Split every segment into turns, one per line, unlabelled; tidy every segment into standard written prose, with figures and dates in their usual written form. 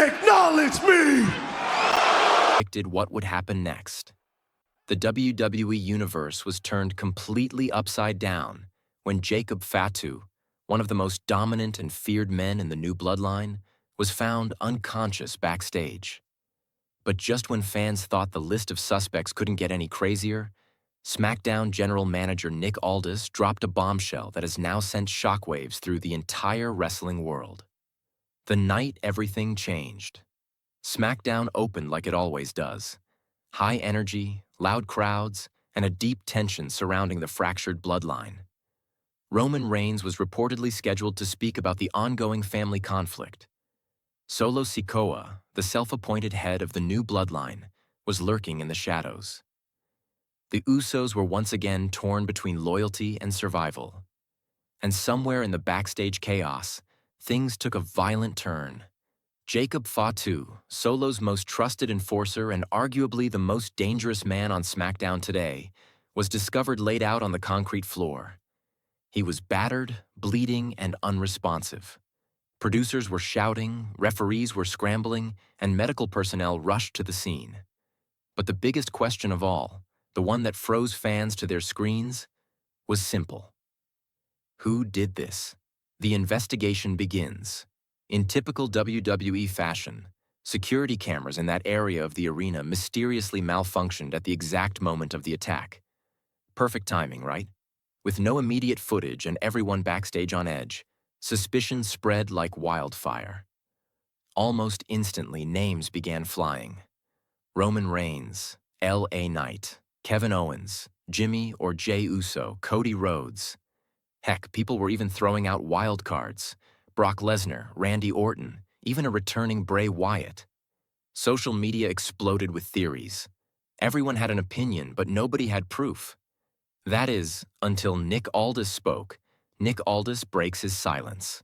Acknowledge me!
Predicted what would happen next. The WWE Universe was turned completely upside down when Jacob Fatu, one of the most dominant and feared men in the new Bloodline, was found unconscious backstage. But just when fans thought the list of suspects couldn't get any crazier, SmackDown General Manager Nick Aldis dropped a bombshell that has now sent shockwaves through the entire wrestling world. The night everything changed. SmackDown opened like it always does. High energy, loud crowds, and a deep tension surrounding the fractured bloodline. Roman Reigns was reportedly scheduled to speak about the ongoing family conflict. Solo Sikoa, the self-appointed head of the new bloodline, was lurking in the shadows. The Usos were once again torn between loyalty and survival. And somewhere in the backstage chaos, things took a violent turn. Jacob Fatu, Solo's most trusted enforcer and arguably the most dangerous man on SmackDown today, was discovered laid out on the concrete floor. He was battered, bleeding, and unresponsive. Producers were shouting, referees were scrambling, and medical personnel rushed to the scene. But the biggest question of all, the one that froze fans to their screens, was simple. Who did this? The investigation begins. In typical WWE fashion, security cameras in that area of the arena mysteriously malfunctioned at the exact moment of the attack. Perfect timing, right? With no immediate footage and everyone backstage on edge, suspicion spread like wildfire. Almost instantly, names began flying. Roman Reigns, L.A. Knight, Kevin Owens, Jimmy or Jey Uso, Cody Rhodes. Heck, people were even throwing out wild cards. Brock Lesnar, Randy Orton, even a returning Bray Wyatt. Social media exploded with theories. Everyone had an opinion, but nobody had proof. That is, until Nick Aldis spoke. Nick Aldis breaks his silence.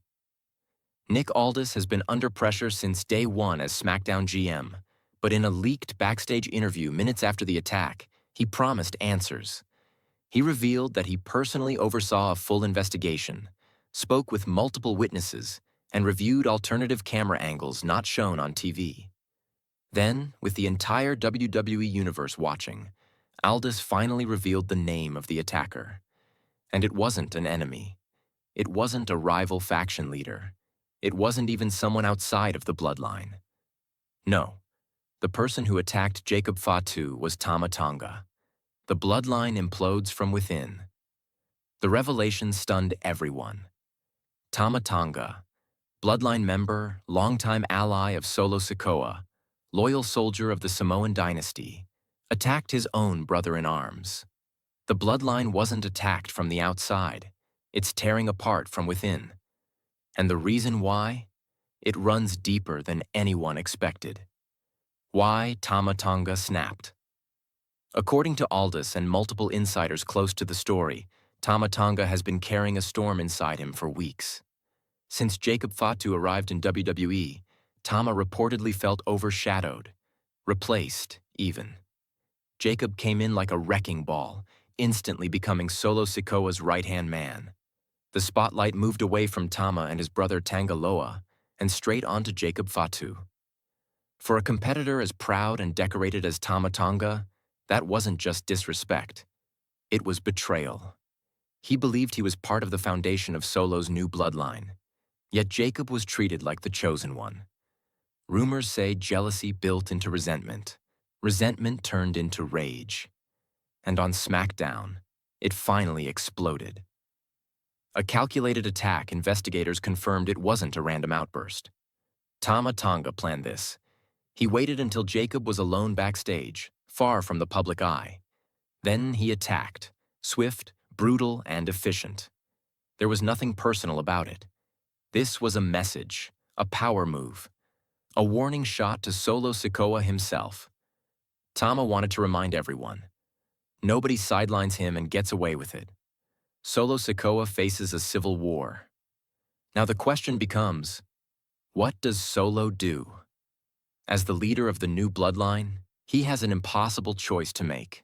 Nick Aldis has been under pressure since day one as SmackDown GM, but in a leaked backstage interview minutes after the attack, he promised answers. He revealed that he personally oversaw a full investigation, spoke with multiple witnesses, and reviewed alternative camera angles not shown on TV. Then, with the entire WWE Universe watching, Aldis finally revealed the name of the attacker. And it wasn't an enemy. It wasn't a rival faction leader. It wasn't even someone outside of the bloodline. No, the person who attacked Jacob Fatu was Tama Tonga. The bloodline implodes from within. The revelation stunned everyone. Tama Tonga, bloodline member, longtime ally of Solo Sikoa, loyal soldier of the Samoan dynasty, attacked his own brother-in-arms. The bloodline wasn't attacked from the outside. It's tearing apart from within. And the reason why? It runs deeper than anyone expected. Why Tama Tonga snapped. According to Aldis and multiple insiders close to the story, Tama Tonga has been carrying a storm inside him for weeks. Since Jacob Fatu arrived in WWE, Tama reportedly felt overshadowed, replaced even. Jacob came in like a wrecking ball, instantly becoming Solo Sikoa's right-hand man. The spotlight moved away from Tama and his brother Tangaloa and straight onto Jacob Fatu. For a competitor as proud and decorated as Tama Tonga, that wasn't just disrespect. It was betrayal. He believed he was part of the foundation of Solo's new bloodline. Yet Jacob was treated like the chosen one. Rumors say jealousy built into resentment. Resentment turned into rage. And on SmackDown, it finally exploded. A calculated attack, investigators confirmed it wasn't a random outburst. Tama Tonga planned this. He waited until Jacob was alone backstage, far from the public eye. Then he attacked, swift, brutal, and efficient. There was nothing personal about it. This was a message, a power move, a warning shot to Solo Sikoa himself. Tama wanted to remind everyone. Nobody sidelines him and gets away with it. Solo Sikoa faces a civil war. Now the question becomes, what does Solo do? As the leader of the new bloodline, he has an impossible choice to make.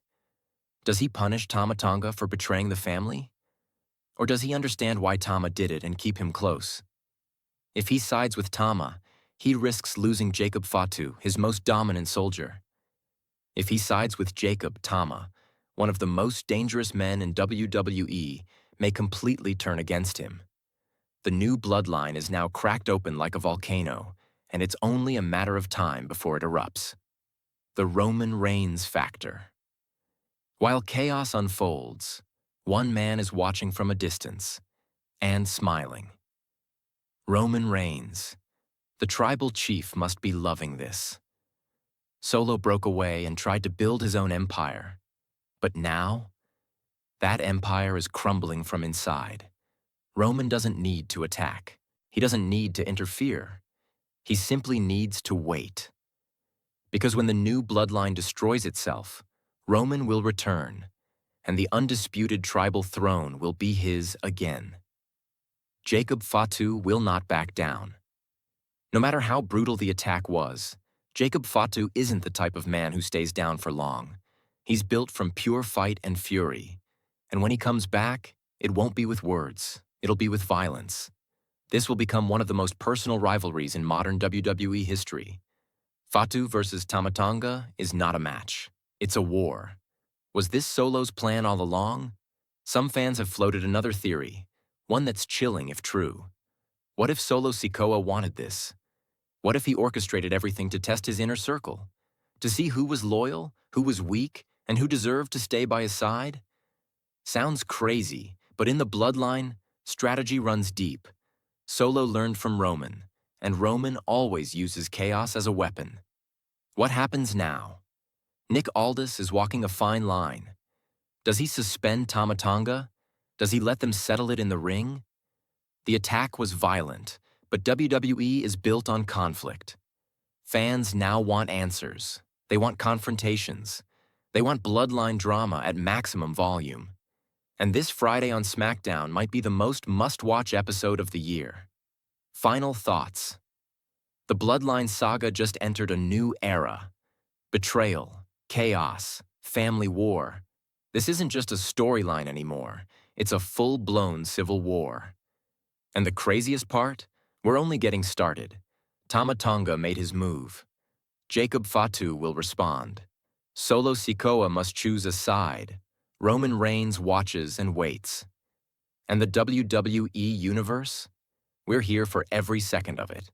Does he punish Tama Tonga for betraying the family? Or does he understand why Tama did it and keep him close? If he sides with Tama, he risks losing Jacob Fatu, his most dominant soldier. If he sides with Jacob, Tama, one of the most dangerous men in WWE, may completely turn against him. The new bloodline is now cracked open like a volcano, and it's only a matter of time before it erupts. The Roman Reigns factor. While chaos unfolds, one man is watching from a distance and smiling. Roman Reigns. The tribal chief must be loving this. Solo broke away and tried to build his own empire. But now, that empire is crumbling from inside. Roman doesn't need to attack. He doesn't need to interfere. He simply needs to wait. Because when the new bloodline destroys itself, Roman will return, and the undisputed tribal throne will be his again. Jacob Fatu will not back down. No matter how brutal the attack was, Jacob Fatu isn't the type of man who stays down for long. He's built from pure fight and fury, and when he comes back, it won't be with words, it'll be with violence. This will become one of the most personal rivalries in modern WWE history. Fatu versus Tama Tonga is not a match. It's a war. Was this Solo's plan all along? Some fans have floated another theory, one that's chilling if true. What if Solo Sikoa wanted this? What if he orchestrated everything to test his inner circle? To see who was loyal, who was weak, and who deserved to stay by his side? Sounds crazy, but in the bloodline, strategy runs deep. Solo learned from Roman, and Roman always uses chaos as a weapon. What happens now? Nick Aldis is walking a fine line. Does he suspend Tama Tonga? Does he let them settle it in the ring? The attack was violent, but WWE is built on conflict. Fans now want answers. They want confrontations. They want bloodline drama at maximum volume. And this Friday on SmackDown might be the most must-watch episode of the year. Final thoughts. The Bloodline saga just entered a new era. Betrayal, chaos, family war. This isn't just a storyline anymore. It's a full-blown civil war. And the craziest part? We're only getting started. Tama Tonga made his move. Jacob Fatu will respond. Solo Sikoa must choose a side. Roman Reigns watches and waits. And the WWE Universe? We're here for every second of it.